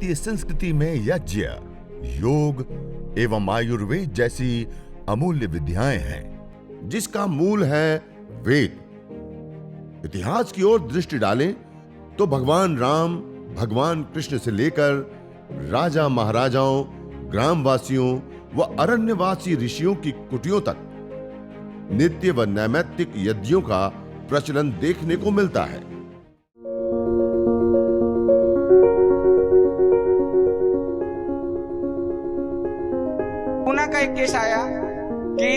भारतीय संस्कृति में यज्ञ, योग एवं आयुर्वेद जैसी अमूल्य विद्याएं हैं, जिसका मूल है वेद। इतिहास की ओर दृष्टि डालें तो भगवान राम, भगवान कृष्ण से लेकर राजा महाराजाओं, ग्रामवासियों व अरण्यवासी ऋषियों की कुटियों तक नित्य व नैमित्तिक यज्ञों का प्रचलन देखने को मिलता है। पुणे का एक केस आया कि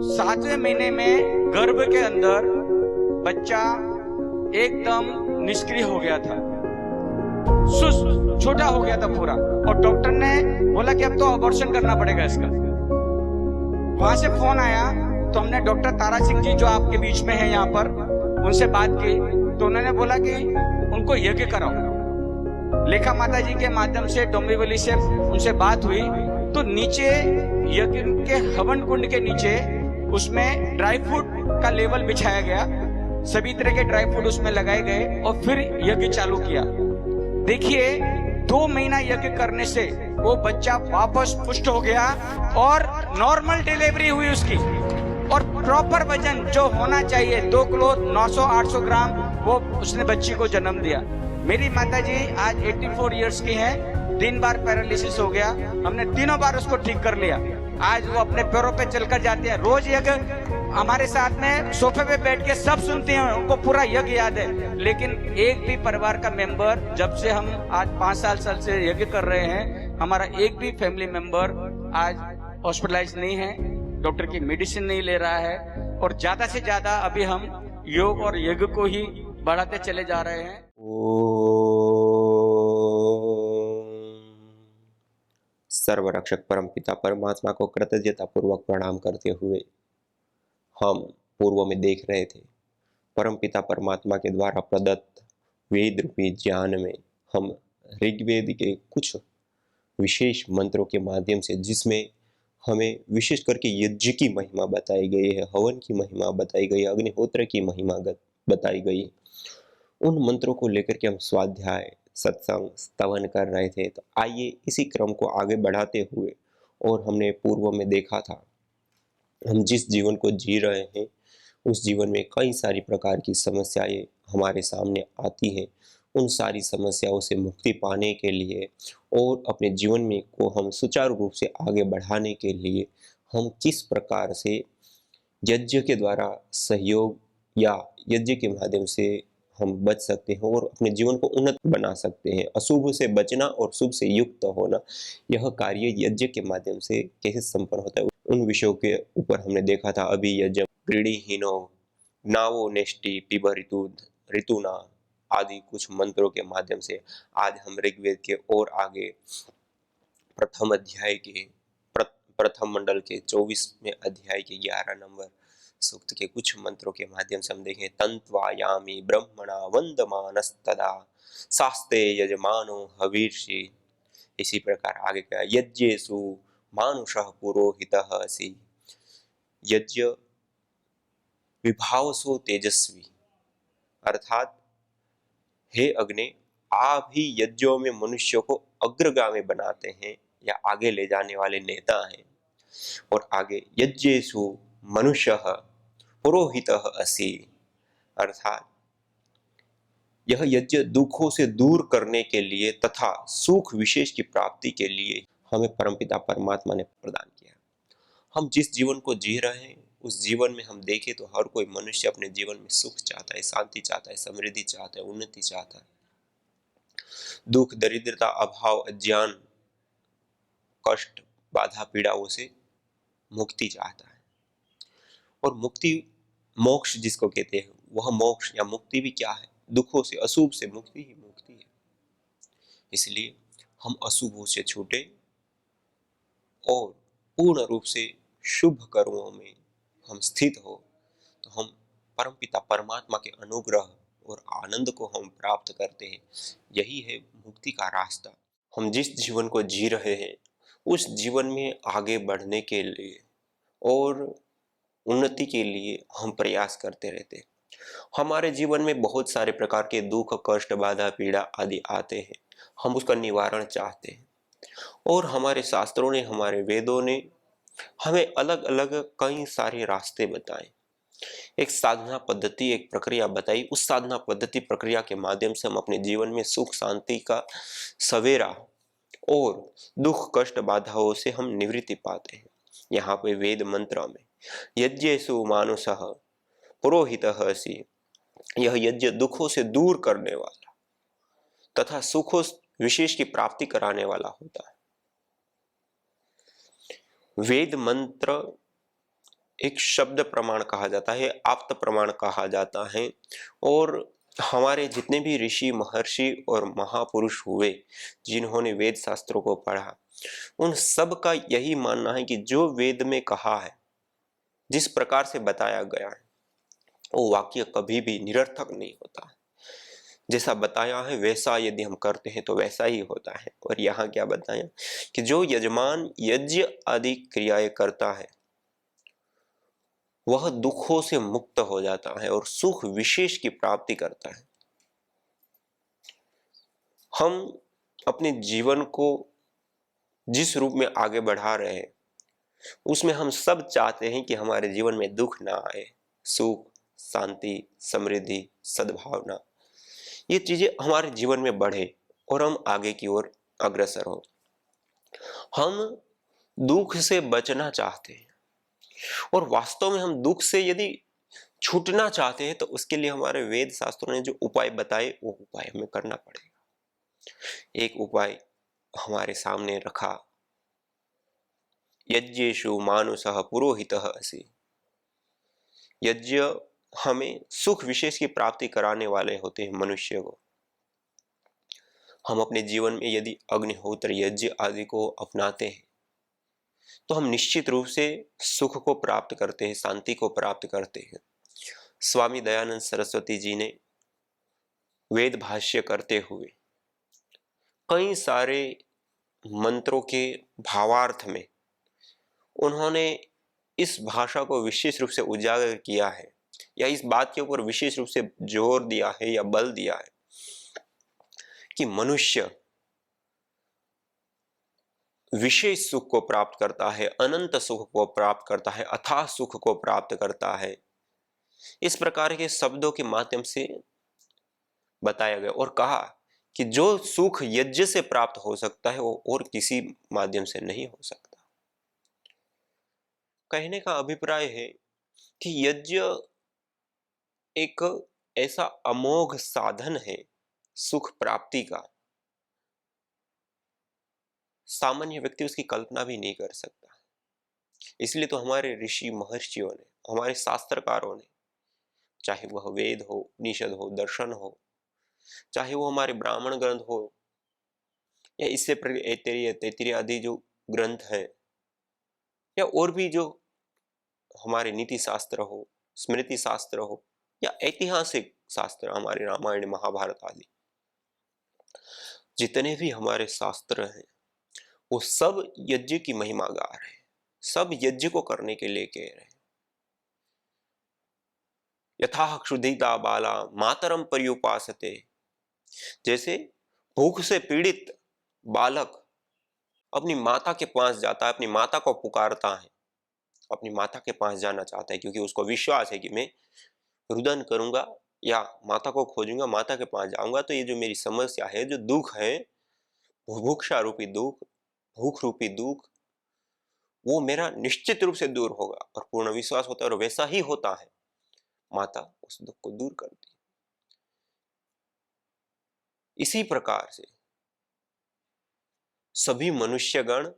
7वें महीने में गर्भ के अंदर बच्चा एकदम निष्क्रिय हो गया था, छोटा हो गया था पूरा, और डॉक्टर ने बोला कि अब तो अबॉर्शन करना पड़ेगा इसका। वहां से फोन आया तो हमने डॉक्टर तारा सिंह जी जो आपके बीच में है यहाँ पर, उनसे बात की तो उन्होंने बोला कि उनको यज्ञ कराओ। लेखा माता जी के माध्यम से, डोंबिवली से उनसे बात हुई तो नीचे यज्ञ के हवन कुंड के नीचे उसमें ड्राई फ्रूट का लेवल बिछाया गया, सभी तरह के ड्राई फ्रूट उसमें लगाए गए और फिर यज्ञ चालू किया। देखिए 2 महीना यज्ञ करने से वो बच्चा वापस पुष्ट हो गया और नॉर्मल डिलीवरी हुई उसकी, और प्रॉपर वजन जो होना चाहिए 2 किलो 900-800 ग्राम वो उसने बच्ची को जन्म दिया। मेरी माताजी आज 84 इयर्स की हैं, 3 बार पैरालिसिस हो गया, हमने 3 बार उसको ठीक कर लिया। आज वो अपने पैरों पे चलकर जाती है। रोज यज्ञ हमारे साथ में सोफे पे बैठ के सब सुनते हैं, उनको पूरा यज्ञ याद है। लेकिन एक भी परिवार का मेंबर, जब से हम आज 5 साल से यज्ञ कर रहे हैं, हमारा एक भी फैमिली मेंबर आज हॉस्पिटलाइज नहीं है, डॉक्टर की मेडिसिन नहीं ले रहा है, और ज्यादा से ज्यादा अभी हम योग और यज्ञ को ही बढ़ाते चले जा रहे हैं। सर्वरक्षक परमपिता परमात्मा को कृतज्ञता पूर्वक प्रणाम करते हुए हम पूर्व में देख रहे थे परमपिता परमात्मा के द्वारा प्रदत्त वेद रूपी ज्ञान में हम ऋग्वेद के कुछ विशेष मंत्रों के माध्यम से, जिसमें हमें विशेष करके यज्ञ की महिमा बताई गई है, हवन की महिमा बताई गई है, अग्निहोत्र की महिमा बताई गई है, उन मंत्रों को लेकर के हम स्वाध्याय, सत्संग, स्तवन कर रहे थे। तो आइए इसी क्रम को आगे बढ़ाते हुए, और हमने पूर्व में देखा था हम जिस जीवन को जी रहे हैं उस जीवन में कई सारी प्रकार की समस्याएं हमारे सामने आती हैं। उन सारी समस्याओं से मुक्ति पाने के लिए और अपने जीवन में को हम सुचारू रूप से आगे बढ़ाने के लिए हम किस प्रकार से यज्ञ के द्वारा सहयोग या यज्ञ के माध्यम से हम बच सकते हैं और अपने जीवन को उन्नत बना सकते हैं। अशुभ से बचना और शुभ से युक्त होना, यह कार्य यज्ञ के माध्यम से कैसे संपन्न होता है, उन विषयों के ऊपर हमने देखा था। अभी यज्ञ गृणीहीनो नावो नेष्टि पिब ऋतुना आदि कुछ मंत्रों के माध्यम से आज हम ऋग्वेद के और आगे प्रथम अध्याय के प्रथम मंडल के 24वें अध्याय के 11 नंबर सूक्त के कुछ मंत्रों के माध्यम से हम देखें। तंत्वायामि ब्रह्मणा वंदमानस्तदा शास्ते यजमानो हवीर्षि। इसी प्रकार आगे का यज्ञेषु मानुषः पुरोहितः असि। यज्ञ विभावसो तेजस्वी, अर्थात हे अग्नि, आप ही यज्ञों में मनुष्यों को अग्रगामी बनाते हैं या आगे ले जाने वाले नेता हैं। और आगे यज्ञेषु मनुष्यः पुरोहितः असि, अर्थात यह यज्ञ दुखों से दूर करने के लिए तथा सुख विशेष की प्राप्ति के लिए हमें परमपिता परमात्मा ने प्रदान किया। हम जिस जीवन को जी रहे हैं उस जीवन में हम देखें तो हर कोई मनुष्य अपने जीवन में सुख चाहता है, शांति चाहता है, समृद्धि चाहता है, उन्नति चाहता है। दुख, दरिद्रता, अभाव, अज्ञान, कष्ट, बाधा, पीड़ाओं से मुक्ति चाहता है। और मुक्ति, मोक्ष जिसको कहते हैं, वह मोक्ष या मुक्ति भी क्या है? दुखों से, अशुभ से मुक्ति ही मुक्ति है। इसलिए हम अशुभों से छूटे और पूर्ण रूप से शुभ कर्मों में हम स्थित हो तो हम परमपिता परमात्मा के अनुग्रह और आनंद को हम प्राप्त करते हैं। यही है मुक्ति का रास्ता। हम जिस जीवन को जी रहे हैं उस जीवन में आगे बढ़ने के लिए और उन्नति के लिए हम प्रयास करते रहते हैं। हमारे जीवन में बहुत सारे प्रकार के दुख, कष्ट, बाधा, पीड़ा आदि आते हैं। हम उसका निवारण चाहते हैं और हमारे शास्त्रों ने, हमारे वेदों ने हमें अलग अलग कई सारे रास्ते बताए, एक साधना पद्धति, एक प्रक्रिया बताई। उस साधना पद्धति प्रक्रिया के माध्यम से हम अपने जीवन में सुख शांति का सवेरा और दुख कष्ट बाधाओं से हम निवृत्ति पाते हैं। यहाँ पे वेद मंत्र में यज्ञेषु मानुषः पुरोहितः असि, यह यज्ञ दुखों से दूर करने वाला तथा सुखों विशेष की प्राप्ति कराने वाला होता है। वेद मंत्र एक शब्द प्रमाण कहा जाता है, आप्त प्रमाण कहा जाता है और हमारे जितने भी ऋषि महर्षि और महापुरुष हुए जिन्होंने वेद शास्त्रों को पढ़ा, उन सब का यही मानना है कि जो वेद में कहा है, जिस प्रकार से बताया गया है, वो वाक्य कभी भी निरर्थक नहीं होता है। जैसा बताया है वैसा यदि हम करते हैं तो वैसा ही होता है। और यहाँ क्या बताया कि जो यजमान यज्ञ आदि क्रियाएं करता है वह दुखों से मुक्त हो जाता है और सुख विशेष की प्राप्ति करता है। हम अपने जीवन को जिस रूप में आगे बढ़ा रहे हैं उसमें हम सब चाहते हैं कि हमारे जीवन में दुख ना आए, सुख शांति समृद्धि सद्भावना ये चीजें हमारे जीवन में बढ़े और हम आगे की ओर अग्रसर हो। हम दुख से बचना चाहते हैं और वास्तव में हम दुख से यदि छूटना चाहते हैं तो उसके लिए हमारे वेद शास्त्रों ने जो उपाय बताए वो उपाय हमें करना पड़ेगा। एक उपाय हमारे सामने रखा, यज्ञेषु मानुषः पुरोहितः असि। यज्ञ हमें सुख विशेष की प्राप्ति कराने वाले होते हैं मनुष्य को। हम अपने जीवन में यदि अग्निहोत्र यज्ञ आदि को अपनाते हैं तो हम निश्चित रूप से सुख को प्राप्त करते हैं, शांति को प्राप्त करते हैं। स्वामी दयानंद सरस्वती जी ने वेद भाष्य करते हुए कई सारे मंत्रों के भावार्थ में उन्होंने इस भाषा को विशेष रूप से उजागर किया है या इस बात के ऊपर विशेष रूप से जोर दिया है या बल दिया है कि मनुष्य विशेष सुख को प्राप्त करता है, अनंत सुख को प्राप्त करता है, अथाह सुख को प्राप्त करता है। इस प्रकार के शब्दों के माध्यम से बताया गया और कहा कि जो सुख यज्ञ से प्राप्त हो सकता है वो और किसी माध्यम से नहीं हो सकता। कहने का अभिप्राय है कि यज्ञ एक ऐसा अमोघ साधन है सुख प्राप्ति का, सामान्य व्यक्ति उसकी कल्पना भी नहीं कर सकता। इसलिए तो हमारे ऋषि महर्षियों ने, हमारे शास्त्रकारों ने, चाहे वह वेद हो, उपनिषद हो, दर्शन हो, चाहे वो हमारे ब्राह्मण ग्रंथ हो या इससे तैत्तिरीय आदि जो ग्रंथ हैं या और भी जो हमारे नीति शास्त्र हो, स्मृति शास्त्र हो या ऐतिहासिक शास्त्र, हमारे रामायण महाभारत आदि जितने भी हमारे शास्त्र हैं वो सब यज्ञ की महिमा गा रहे हैं, सब यज्ञ को करने के लिए कह रहे हैं। यथा क्षुधिता बाला मातरम पर्युपासते, जैसे भूख से पीड़ित बालक अपनी माता के पास जाता है, अपनी माता को पुकारता है, अपनी माता के पास जाना चाहता है क्योंकि उसको विश्वास है कि मैं रुदन करूंगा या माता को खोजूंगा, माता के पास जाऊंगा तो ये जो मेरी समस्या है, जो दुख है, बुभुक्षा रूपी दुख, भूख रूपी दुख, वो मेरा निश्चित रूप से दूर होगा। और पूर्ण विश्वास होता है और वैसा ही होता है, माता उस दुख को दूर करती है। इसी प्रकार से सभी मनुष्यगण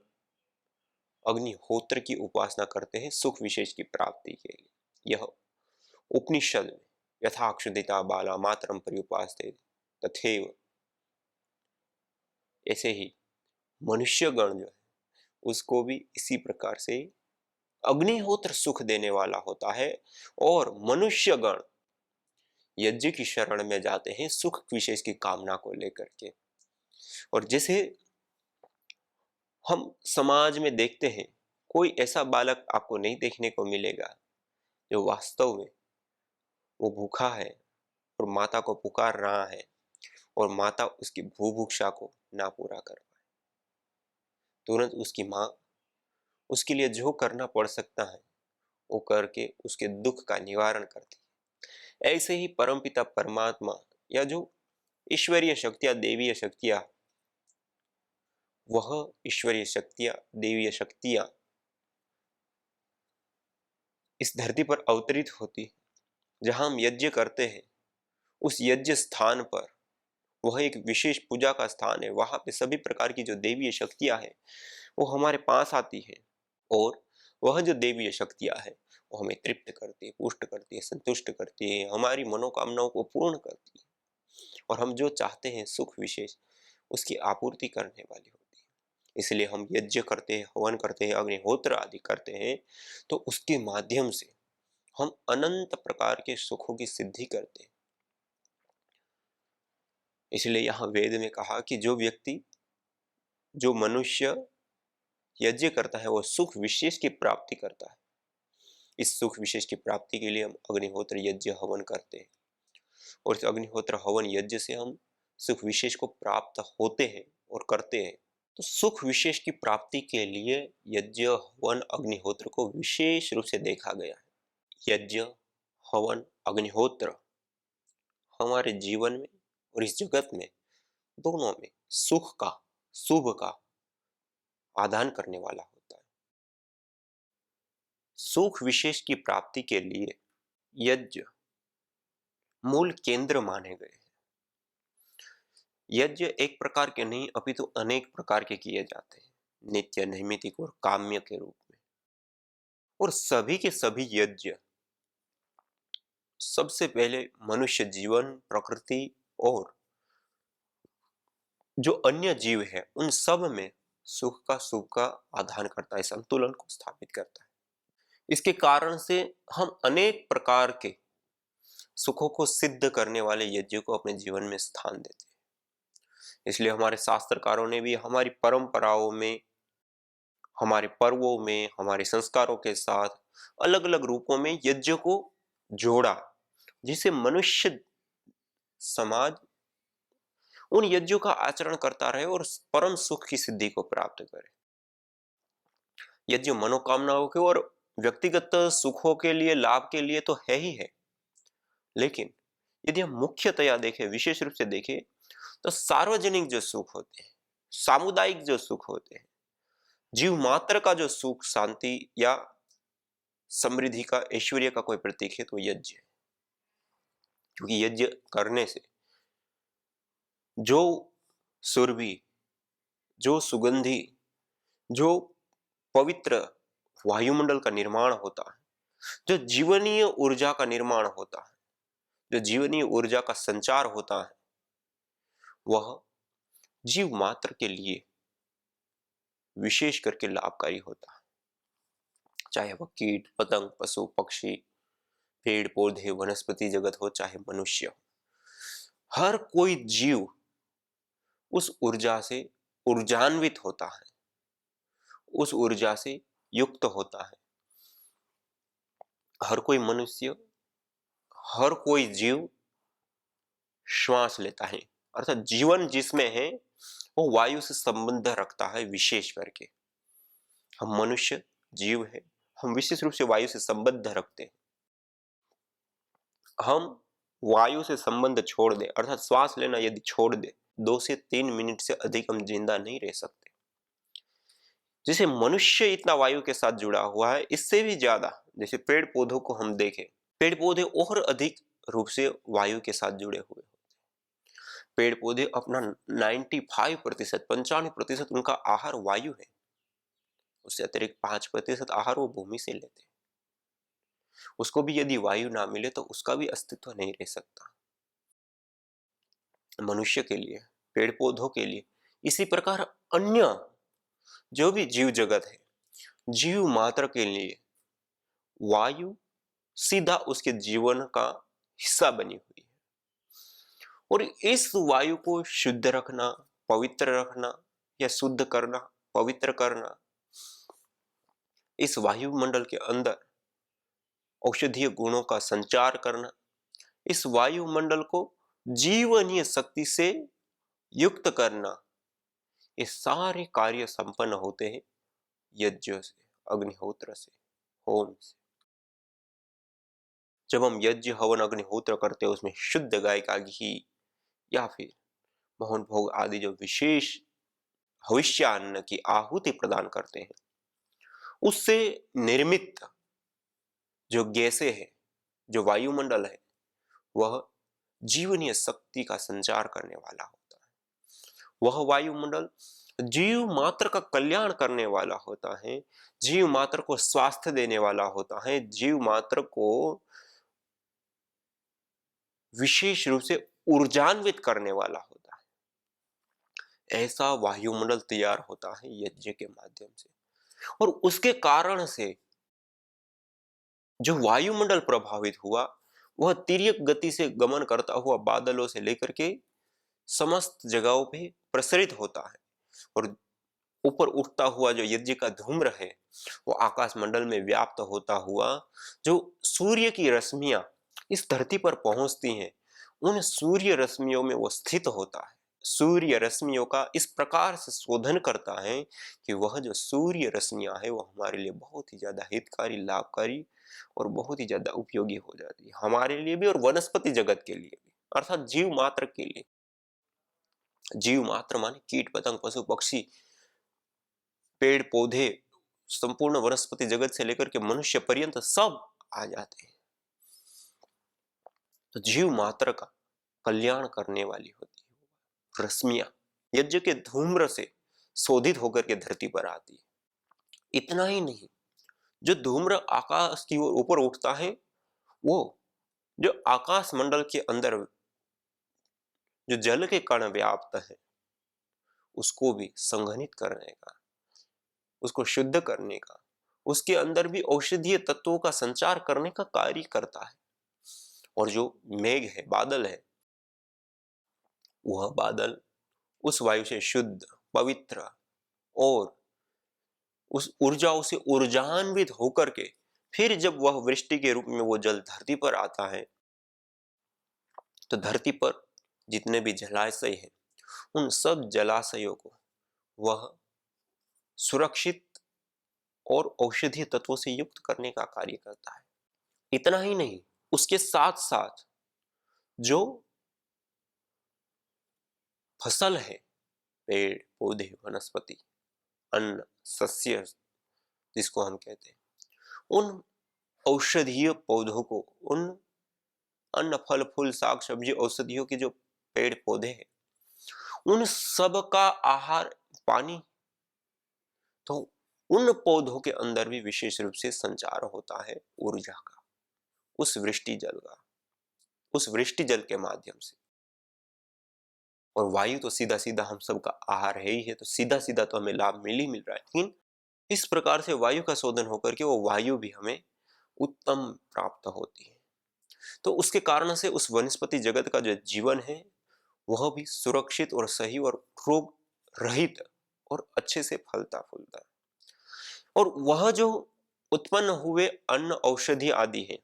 अग्निहोत्र की उपासना करते हैं सुख विशेष की प्राप्ति के लिए। यह उपनिषद में यथा क्षुधिता बाला मातरम पर्युपासते तथैव, ऐसे ही मनुष्यगण जो है उसको भी इसी प्रकार से अग्निहोत्र सुख देने वाला होता है और मनुष्यगण यज्ञ की शरण में जाते हैं सुख विशेष की कामना को लेकर के। और जैसे हम समाज में देखते हैं, कोई ऐसा बालक आपको नहीं देखने को मिलेगा जो वास्तव में वो भूखा है और माता को पुकार रहा है और माता उसकी भूभुक्षा को ना पूरा कर पाए, तुरंत उसकी माँ उसके लिए जो करना पड़ सकता है वो करके उसके दुख का निवारण करती है। ऐसे ही परमपिता परमात्मा या जो ईश्वरीय शक्तियां, देवीय शक्तियां, वह ईश्वरीय शक्तियां, देवीय शक्तियां इस धरती पर अवतरित होती, जहां हम यज्ञ करते हैं उस यज्ञ स्थान पर, वह एक विशेष पूजा का स्थान है। वहां पे सभी प्रकार की जो देवीय शक्तियां हैं वो हमारे पास आती है और वह जो देवीय शक्तियां है वो हमें तृप्त करती है, पुष्ट करती है, संतुष्ट करती है, हमारी मनोकामनाओं को पूर्ण करती है और हम जो चाहते हैं सुख विशेष उसकी आपूर्ति करने वाली होती है। इसलिए हम यज्ञ करते हैं, हवन करते हैं, अग्निहोत्र आदि करते हैं, तो उसके माध्यम से हम अनंत प्रकार के सुखों की सिद्धि करते हैं। इसलिए यहाँ वेद में कहा कि जो व्यक्ति, जो मनुष्य यज्ञ करता है वो सुख विशेष की प्राप्ति करता है। इस सुख विशेष की प्राप्ति के लिए हम अग्निहोत्र यज्ञ हवन करते हैं और इस अग्निहोत्र हवन यज्ञ से हम सुख विशेष को प्राप्त होते हैं और करते हैं। तो सुख विशेष की प्राप्ति के लिए यज्ञ, हवन, अग्निहोत्र को विशेष रूप से देखा गया है। यज्ञ, हवन, अग्निहोत्र हमारे जीवन में और इस जगत में दोनों में सुख का, शुभ का आदान करने वाला होता है। सुख विशेष की प्राप्ति के लिए यज्ञ मूल केंद्र माने गए हैं। यज्ञ एक प्रकार के नहीं अपितु अनेक प्रकार के किए जाते हैं, नित्य, नैमित्तिक और काम्य के रूप में। और सभी के सभी यज्ञ सबसे पहले मनुष्य जीवन, प्रकृति और जो अन्य जीव है उन सब में सुख का, शुभ का आधान करता है, संतुलन को स्थापित करता है। इसके कारण से हम अनेक प्रकार के सुखों को सिद्ध करने वाले यज्ञ को अपने जीवन में स्थान देते हैं। इसलिए हमारे शास्त्रकारों ने भी हमारी परंपराओं में, हमारे पर्वों में, हमारे संस्कारों के साथ अलग अलग रूपों में यज्ञ को जोड़ा, जिसे मनुष्य समाज उन यज्ञों का आचरण करता रहे और परम सुख की सिद्धि को प्राप्त करे। यज्ञ मनोकामनाओं के और व्यक्तिगत सुखों के लिए, लाभ के लिए तो है ही है, लेकिन यदि हम मुख्यतया देखें, विशेष रूप से देखें, तो सार्वजनिक जो सुख होते हैं, सामुदायिक जो सुख होते हैं, जीव मात्र का जो सुख, शांति या समृद्धि का, ऐश्वर्य का कोई प्रतीक है तो यज्ञ है। क्योंकि यज्ञ करने से जो सुरभि, जो सुगंधी, जो पवित्र वायुमंडल का निर्माण होता है, जो जीवनीय ऊर्जा का निर्माण होता है, जो जीवनीय ऊर्जा का संचार होता है, वह जीव मात्र के लिए विशेष करके लाभकारी होता है। चाहे वह कीट, पतंग, पशु, पक्षी, पेड़ पौधे, वनस्पति जगत हो, चाहे मनुष्य हो, हर कोई जीव उस ऊर्जा से ऊर्जान्वित होता है, उस ऊर्जा से युक्त होता है। हर कोई मनुष्य, हर कोई जीव श्वास लेता है, अर्थात जीवन जिसमें है वो वायु से संबंध रखता है। विशेष करके हम मनुष्य जीव है, हम विशेष रूप से वायु से संबंध रखते हैं। हम वायु से संबंध छोड़ दे, अर्थात श्वास लेना यदि छोड़ दे, 2 से 3 मिनट से अधिक हम जिंदा नहीं रह सकते। जैसे मनुष्य इतना वायु के साथ जुड़ा हुआ है, इससे भी ज्यादा जैसे पेड़ पौधों को हम देखें, पेड़ पौधे और अधिक रूप से वायु के साथ जुड़े हुए होते हैं। पेड़ पौधे अपना 95%, 95% उनका आहार वायु है, उससे अतिरिक्त 5% आहार वो भूमि से लेते हैं। उसको भी यदि वायु ना मिले तो उसका भी अस्तित्व नहीं रह सकता। मनुष्य के लिए, पेड़ पौधों के लिए, इसी प्रकार अन्य जो भी जीव जगत है, जीव मात्र के लिए वायु सीधा उसके जीवन का हिस्सा बनी हुई है। और इस वायु को शुद्ध रखना, पवित्र रखना या शुद्ध करना, पवित्र करना, इस वायुमंडल के अंदर औषधीय गुणों का संचार करना, इस वायुमंडल को जीवनीय शक्ति से युक्त करना, ये सारे कार्य संपन्न होते हैं यज्ञ से, अग्निहोत्र से, होम से। जब हम यज्ञ हवन अग्निहोत्र करते हैं, उसमें शुद्ध गाय का घी या फिर मोहन भोग आदि जो विशेष भविष्यान्न की आहुति प्रदान करते हैं, उससे निर्मित जो गैसें हैं, जो वायुमंडल है, वह जीवनीय शक्ति का संचार करने वाला होता है। वह वायुमंडल जीव मात्र का कल्याण करने वाला होता है, जीव मात्र को स्वास्थ्य देने वाला होता है, जीव मात्र को विशेष रूप से ऊर्जान्वित करने वाला होता है। ऐसा वायुमंडल तैयार होता है यज्ञ के माध्यम से, और उसके कारण से जो वायुमंडल प्रभावित हुआ, वह तिर्यक गति से गमन करता हुआ बादलों से लेकर के समस्त जगहों पे प्रसरित होता है, और ऊपर उठता हुआ जो यज्ञ का धूम्र है, वो आकाश मंडल में व्याप्त होता हुआ जो सूर्य की रश्मियां इस धरती पर पहुंचती हैं, उन सूर्य रश्मियों में वो स्थित होता है। सूर्य रश्मियों का इस प्रकार से शोधन करता है कि वह जो सूर्य रश्मियां है, वो हमारे लिए बहुत ही ज्यादा हितकारी, लाभकारी और बहुत ही ज्यादा उपयोगी हो जाती है, हमारे लिए भी और वनस्पति जगत के लिए भी, अर्थात जीव मात्र के लिए। जीव मात्र माने कीट पतंग, पशु पक्षी, पेड़ पौधे, संपूर्ण वनस्पति जगत से लेकर के मनुष्य पर्यंत सब आ जाते हैं। तो जीव मात्र का कल्याण करने वाली होती है रश्मियां, यज्ञ के धूम्र से शोधित होकर के धरती पर आती है। इतना ही नहीं, जो धूम्र आकाश की ओर ऊपर उठता है, वो जो आकाश मंडल के अंदर जो जल के कण व्याप्त है, उसको भी संघनित करने का, उसको शुद्ध करने का, उसके अंदर भी औषधीय तत्वों का संचार करने का कार्य करता है। और जो मेघ है, बादल है, वह बादल उस वायु से शुद्ध, पवित्र और उस ऊर्जाओं से ऊर्जान्वित होकर के फिर जब वह वृष्टि के रूप में वो जल धरती पर आता है, तो धरती पर जितने भी जलाशय हैं, उन सब जलाशयों को वह सुरक्षित और औषधीय तत्वों से युक्त करने का कार्य करता है। इतना ही नहीं, उसके साथ साथ जो फसल है, पेड़ पौधे, वनस्पति, अन्न, सस्य जिसको हम कहते हैं, उन औषधीय पौधों को, उन अन्न, फल, फूल, साग, सब्जी, औषधियों के जो पेड़ पौधे हैं, उन सब का आहार पानी, तो उन पौधों के अंदर भी विशेष रूप से संचार होता है ऊर्जा का, उस वृष्टि जल का, उस वृष्टि जल के माध्यम से। और वायु तो सीधा सीधा हम सबका आहार है ही है, तो सीधा सीधा तो हमें लाभ मिल ही मिल रहा है, लेकिन इस प्रकार से वायु का शोधन होकर के वो वायु भी हमें उत्तम प्राप्त होती है। तो उसके कारण से उस वनस्पति जगत का जो जीवन है, वह भी सुरक्षित और सही और रोग रहित और अच्छे से फलता फूलता है। और वह जो उत्पन्न हुए अन्न, औषधि आदि है,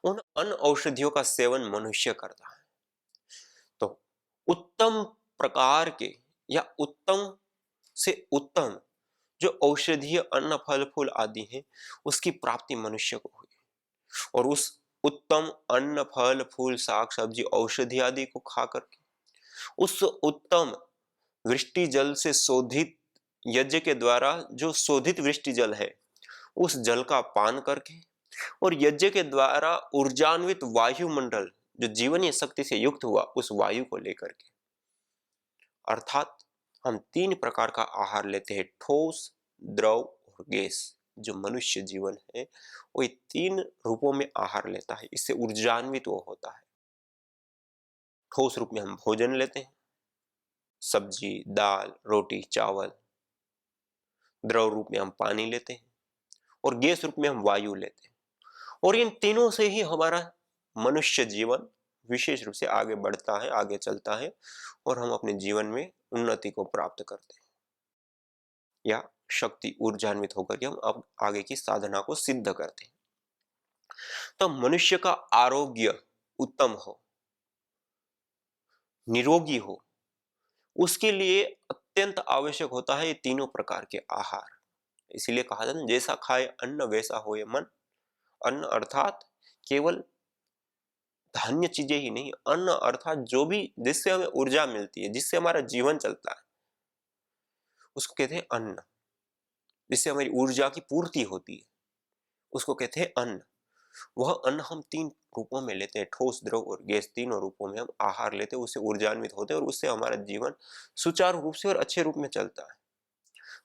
उन अन्न औषधियों का सेवन मनुष्य करता है, तो उत्तम प्रकार के या उत्तम से उत्तम जो औषधीय अन्न, फल फूल आदि हैं, उसकी प्राप्ति मनुष्य को हुई। और उस उत्तम अन्न, फल फूल, साग सब्जी, औषधि आदि को खा करके, उस उत्तम वृष्टि जल से शोधित, यज्ञ के द्वारा जो शोधित वृष्टि जल है, उस जल का पान करके, और यज्ञ के द्वारा ऊर्जान्वित वायुमंडल जो जीवनीय शक्ति से युक्त हुआ, उस वायु को लेकर के, अर्थात हम 3 प्रकार का आहार लेते हैं, ठोस, द्रव और गैस। जो मनुष्य जीवन है, वो 3 रूपों में आहार लेता है, इससे ऊर्जान्वित वो होता है। ठोस रूप में हम भोजन लेते हैं, सब्जी, दाल, रोटी, चावल। द्रव रूप में हम पानी लेते हैं, और गैस रूप में हम वायु लेते हैं। और इन तीनों से ही हमारा मनुष्य जीवन विशेष रूप से आगे बढ़ता है, आगे चलता है, और हम अपने जीवन में उन्नति को प्राप्त करते हैं, या शक्ति ऊर्जान्वित होकर के हम अब आगे की साधना को सिद्ध करते हैं। तो मनुष्य का आरोग्य उत्तम हो, निरोगी हो, उसके लिए अत्यंत आवश्यक होता है ये तीनों प्रकार के आहार। इसीलिए कहा था ना, जैसा खाए अन्न वैसा होए मन। अन्न अर्थात केवल धान्य चीजें ही नहीं, अन्न अर्थात जो भी जिससे हमें ऊर्जा मिलती है, जिससे हमारा जीवन चलता है, उसको कहते हैं अन्न। जिससे हमारी ऊर्जा की पूर्ति होती है, उसको कहते हैं अन्न। वह अन्न हम तीन रूपों में लेते हैं, ठोस, द्रव और गैस। तीनों रूपों में हम आहार लेते हैं, उससे ऊर्जान्वित होते हैं और उससे हमारा जीवन सुचारू रूप से और अच्छे रूप में चलता है।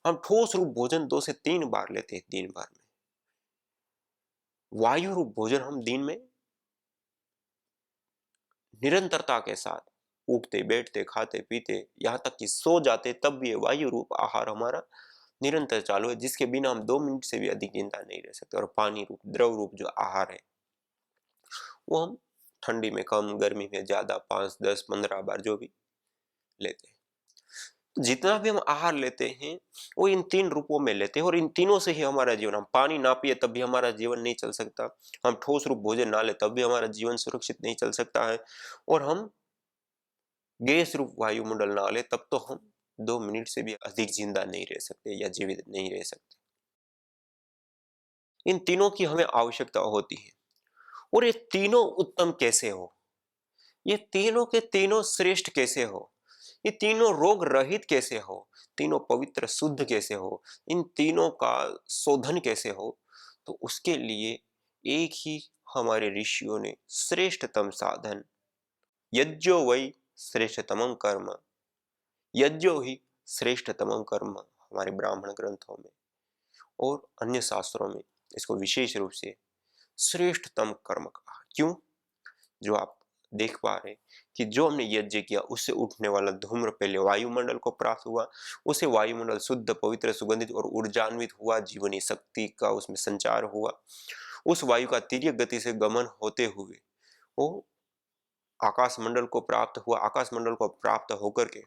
हम ठोस रूप भोजन 2 से 3 बार लेते हैं दिन भर में। वायु रूप भोजन हम दिन में निरंतरता के साथ उठते बैठते खाते पीते यहाँ तक कि सो जाते तब भी वायु रूप आहार हमारा निरंतर चालू है, जिसके बिना हम 2 मिनट से भी अधिक जिंदा नहीं रह सकते। और पानी रूप, द्रव रूप जो आहार है वो हम ठंडी में कम, गर्मी में ज्यादा, 5, 10, 15 बार जो भी लेते हैं। जितना भी हम आहार लेते हैं वो इन 3 रूपों में लेते हैं और इन तीनों से ही हमारा जीवन। हम पानी ना पिए तब भी हमारा जीवन नहीं चल सकता, हम ठोस रूप भोजन ना ले तब भी हमारा जीवन सुरक्षित नहीं चल सकता है, और हम गैस रूप वायुमंडल ना ले तब तो हम 2 मिनट से भी अधिक जिंदा नहीं रह सकते या जीवित नहीं रह सकते। इन तीनों की हमें आवश्यकता होती है। और ये तीनों उत्तम कैसे हो, ये तीनों के तीनों श्रेष्ठ कैसे हो, ये तीनों रोग रहित कैसे हो, तीनों पवित्र शुद्ध कैसे हो, इन तीनों का शोधन कैसे हो, तो उसके लिए एक ही हमारे ऋषियों ने श्रेष्ठतम साधन, यज्ञो वै श्रेष्ठतमं कर्म, यज्ञो ही श्रेष्ठतमं कर्म, हमारे ब्राह्मण ग्रंथों में और अन्य शास्त्रों में इसको विशेष रूप से श्रेष्ठतम कर्म कहा। क्यों? जो आप देख पा रहे कि जो हमने यज्ञ किया उससे उठने वाला धूम्र पहले वायुमंडल को प्राप्त हुआ, उसे वायुमंडल शुद्ध, पवित्र, सुगंधित और ऊर्जान्वित हुआ, जीवनी शक्ति का उसमें संचार हुआ। उस वायु का तिर्यक गति से गमन होते हुए वो आकाश मंडल को प्राप्त हुआ। आकाश मंडल को प्राप्त होकर के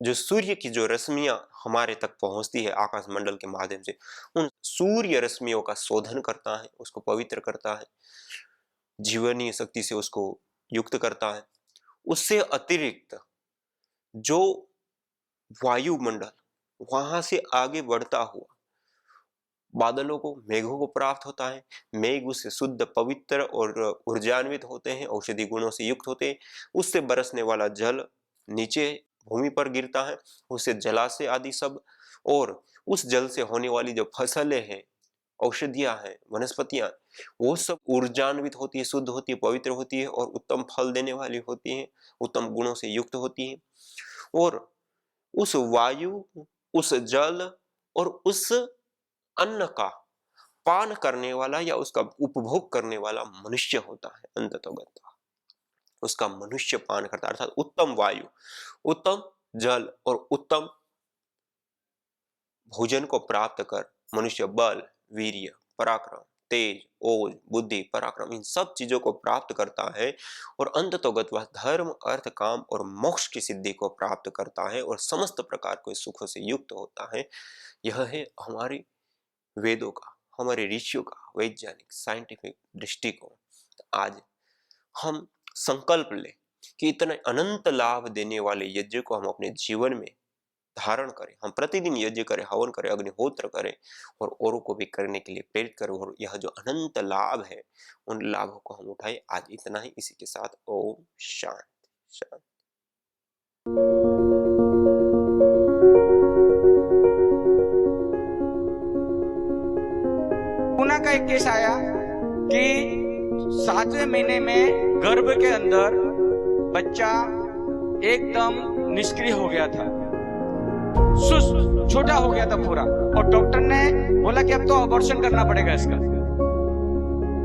जो सूर्य की जो रश्मियां हमारे तक पहुंचती है आकाश मंडल के माध्यम से, उन सूर्य रश्मियों का शोधन करता है, उसको पवित्र करता है, जीवनीय शक्ति से उसको युक्त करता है। उससे अतिरिक्त जो वायुमंडल वहां से आगे बढ़ता हुआ बादलों को, मेघों को प्राप्त होता है। मेघ उससे शुद्ध, पवित्र और ऊर्जान्वित होते हैं, औषधि गुणों से युक्त होते हैं। उससे बरसने वाला जल नीचे भूमि पर गिरता है, उससे जलाशय आदि सब, और उस जल से होने वाली जो फसलें हैं, औषधियां हैं, वनस्पतियां, वो सब ऊर्जान्वित होती है, शुद्ध होती है, पवित्र होती है और उत्तम फल देने वाली होती है, उत्तम गुणों से युक्त होती है। और उस वायु, उस जल और उस अन्न का पान करने वाला या उसका उपभोग करने वाला मनुष्य होता है। अंततोगत उसका मनुष्य पान करता है, अर्थात उत्तम वायु, उत्तम जल और उत्तम भोजन को प्राप्त कर मनुष्य बल, वीर्य, पराक्रम, तेज, ओज, बुद्धि, पराक्रम, इन सब चीजों को प्राप्त करता है और अंततोगत वह धर्म, अर्थ, काम और मोक्ष की सिद्धि को प्राप्त करता है और समस्त प्रकार के सुखों से युक्त होता है। यह है हमारे वेदों का, हमारे ऋषियों का वैज्ञानिक साइंटिफिक दृष्टिकोण। आज हम संकल्प लें कि इतने अनंत लाभ देने वाले यज्ञ को हम अपने जीवन में धारण करें, हम प्रतिदिन यज्ञ करें, हवन करें, अग्निहोत्र करें और औरों को भी करने के लिए प्रेरित करें, और यह जो अनंत लाभ है उन लाभों को हम उठाएं। आज इतना ही, इसी के साथ ओम शांति शांति। पुणे का एक केस आया कि 7वें महीने में गर्भ के अंदर बच्चा एकदम निष्क्रिय हो गया था, छोटा हो गया था पूरा, और डॉक्टर ने बोला कि अब तो अबॉर्शन करना पड़ेगा इसका।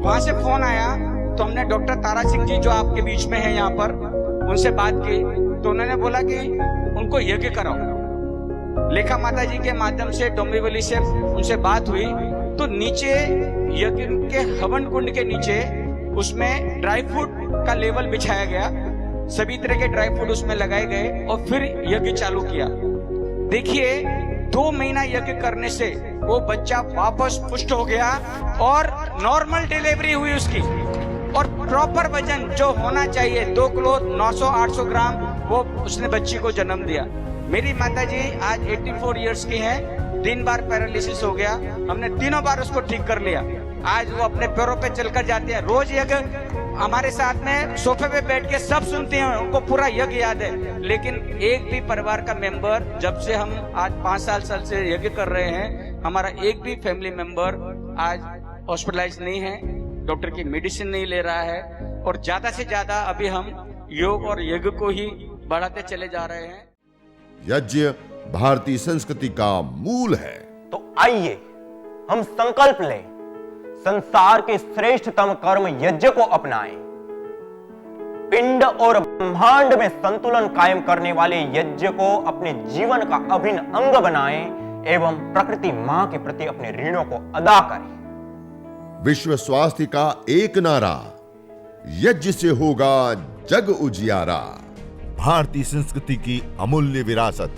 वहां से फोन आया तो हमने डॉक्टर तारा सिंह जी जो आपके बीच में है यहाँ पर, उनसे बात की तो उन्होंने बोला कि उनको यज्ञ कराओ। लेखा माता जी के माध्यम से, डोंबिवली से उनसे बात हुई तो नीचे यज्ञ के हवन कुंड के नीचे उसमें ड्राई फ्रूट का लेवल बिछाया गया, सभी तरह के ड्राई फ्रूट उसमें लगाए गए और फिर यज्ञ चालू किया। देखिए 2 महीना यज्ञ करने से वो बच्चा वापस पुष्ट हो गया और नॉर्मल डिलीवरी हुई उसकी, और प्रॉपर वजन जो होना चाहिए 2 किलो 900-800 ग्राम, वो उसने बच्ची को जन्म दिया। मेरी माताजी आज 84 इयर्स की हैं, 3 बार पैरालिसिस हो गया, हमने तीनों बार उसको ठीक कर लिया। आज वो अपने पैरों पे चलकर जाती है। रोज यज्ञ हमारे साथ में सोफे पे बैठ के सब सुनते हैं, उनको पूरा यज्ञ याद है। लेकिन एक भी परिवार का मेंबर, जब से हम आज 5 साल से यज्ञ कर रहे हैं, हमारा एक भी फैमिली मेंबर आज हॉस्पिटलाइज नहीं है, डॉक्टर की मेडिसिन नहीं ले रहा है। और ज्यादा से ज्यादा अभी हम योग और यज्ञ को ही बढ़ाते चले जा रहे हैं। यज्ञ भारतीय संस्कृति का मूल है। तो आइए हम संकल्प लें, संसार के श्रेष्ठतम कर्म यज्ञ को अपनाएं। पिंड और ब्रह्मांड में संतुलन कायम करने वाले यज्ञ को अपने जीवन का अभिन्न अंग बनाएं एवं प्रकृति मां के प्रति अपने ऋणों को अदा करें। विश्व स्वास्थ्य का एक नारा, यज्ञ से होगा जग उजियारा। भारतीय संस्कृति की अमूल्य विरासत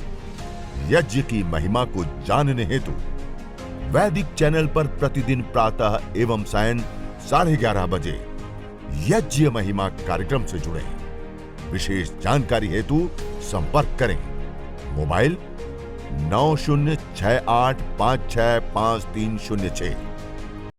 यज्ञ की महिमा को जानने हेतु वैदिक चैनल पर प्रतिदिन प्रातः एवं सायं 11:30 बजे यज्ञ महिमा कार्यक्रम से जुड़ें। विशेष जानकारी हेतु संपर्क करें। मोबाइल 9068565306।